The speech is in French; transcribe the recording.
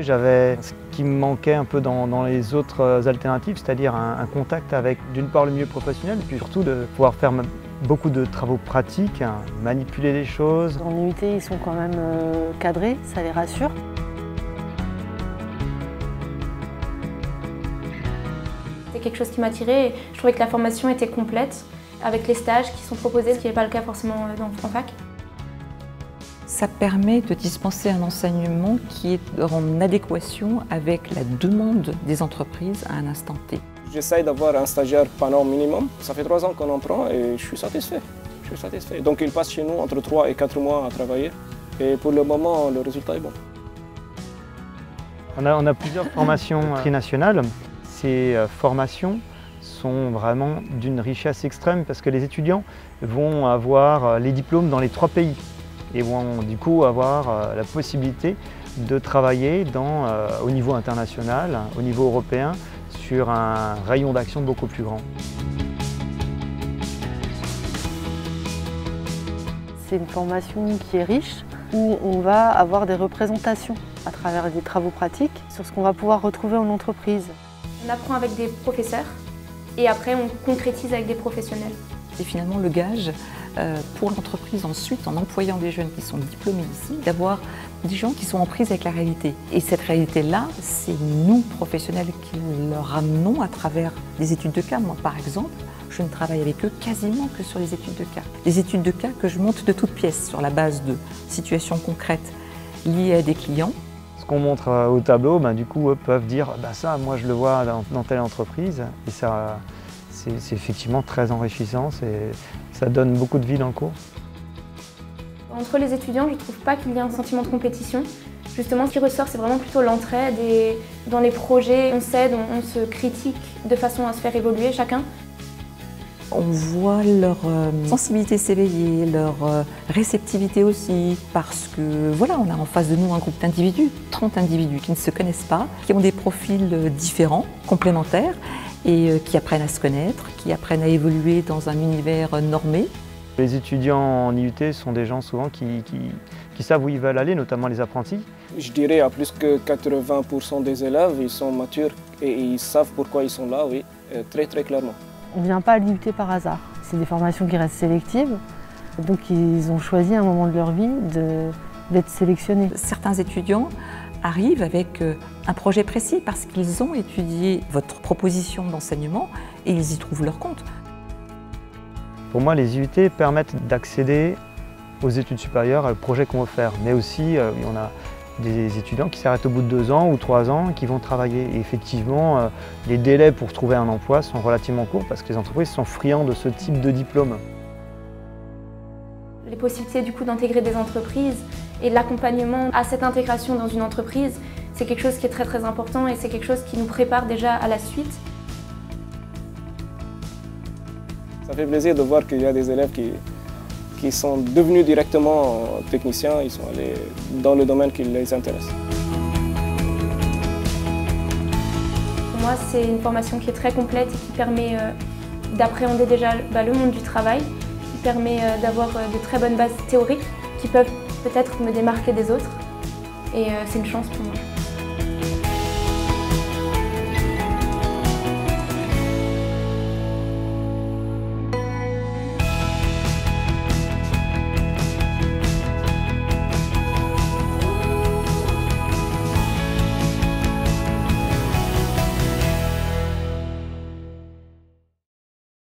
j'avais ce qui me manquait un peu dans les autres alternatives, c'est-à-dire un contact avec d'une part le milieu professionnel, puis surtout de pouvoir faire beaucoup de travaux pratiques, manipuler les choses. En IUT, ils sont quand même cadrés, ça les rassure. C'est quelque chose qui m'a attirée. Je trouvais que la formation était complète, avec les stages qui sont proposés, ce qui n'est pas le cas forcément en fac. Ça permet de dispenser un enseignement qui est en adéquation avec la demande des entreprises à un instant T. J'essaye d'avoir un stagiaire pendant minimum. Ça fait 3 ans qu'on en prend et je suis satisfait. Donc il passe chez nous entre 3 et 4 mois à travailler. Et pour le moment, le résultat est bon. On a plusieurs formations trinationales. Ces formations sont vraiment d'une richesse extrême parce que les étudiants vont avoir les diplômes dans les 3 pays et vont du coup avoir la possibilité de travailler au niveau international, au niveau européen, sur un rayon d'action beaucoup plus grand. C'est une formation qui est riche, où on va avoir des représentations à travers des travaux pratiques sur ce qu'on va pouvoir retrouver en entreprise. On apprend avec des professeurs et après on concrétise avec des professionnels. C'est finalement le gage pour l'entreprise ensuite, en employant des jeunes qui sont diplômés ici, d'avoir des gens qui sont en prise avec la réalité. Et cette réalité-là, c'est nous, professionnels, qui leur ramenons à travers des études de cas. Moi, par exemple, je ne travaille avec eux quasiment que sur les études de cas. Des études de cas que je monte de toutes pièces sur la base de situations concrètes liées à des clients. Ce qu'on montre au tableau, du coup, eux peuvent dire ça, moi je le vois dans telle entreprise. Et ça, c'est effectivement très enrichissant, ça donne beaucoup de vie dans le cours. Entre les étudiants, je ne trouve pas qu'il y ait un sentiment de compétition. Justement, ce qui ressort, c'est vraiment plutôt l'entraide et dans les projets, on s'aide, on se critique de façon à se faire évoluer chacun. On voit leur sensibilité s'éveiller, leur réceptivité aussi, parce que voilà, on a en face de nous un groupe d'individus, 30 individus qui ne se connaissent pas, qui ont des profils différents, complémentaires, et qui apprennent à se connaître, qui apprennent à évoluer dans un univers normé. Les étudiants en IUT sont des gens souvent qui savent où ils veulent aller, notamment les apprentis. Je dirais à plus que 80% des élèves, ils sont matures et ils savent pourquoi ils sont là, oui, très clairement. On ne vient pas à l'IUT par hasard. C'est des formations qui restent sélectives. Donc ils ont choisi à un moment de leur vie d'être sélectionnés. Certains étudiants arrivent avec un projet précis parce qu'ils ont étudié votre proposition d'enseignement et ils y trouvent leur compte. Pour moi, les IUT permettent d'accéder aux études supérieures, au projet qu'on veut faire. Mais aussi, on a des étudiants qui s'arrêtent au bout de 2 ans ou 3 ans et qui vont travailler. Et effectivement, les délais pour trouver un emploi sont relativement courts parce que les entreprises sont friandes de ce type de diplôme. Les possibilités du coup d'intégrer des entreprises et l'accompagnement à cette intégration dans une entreprise, c'est quelque chose qui est très important et c'est quelque chose qui nous prépare déjà à la suite. Ça fait plaisir de voir qu'il y a des élèves qui sont devenus directement techniciens, ils sont allés dans le domaine qui les intéresse. Pour moi, c'est une formation qui est très complète et qui permet d'appréhender déjà le monde du travail, qui permet d'avoir de très bonnes bases théoriques qui peuvent peut-être me démarquer des autres et c'est une chance pour moi.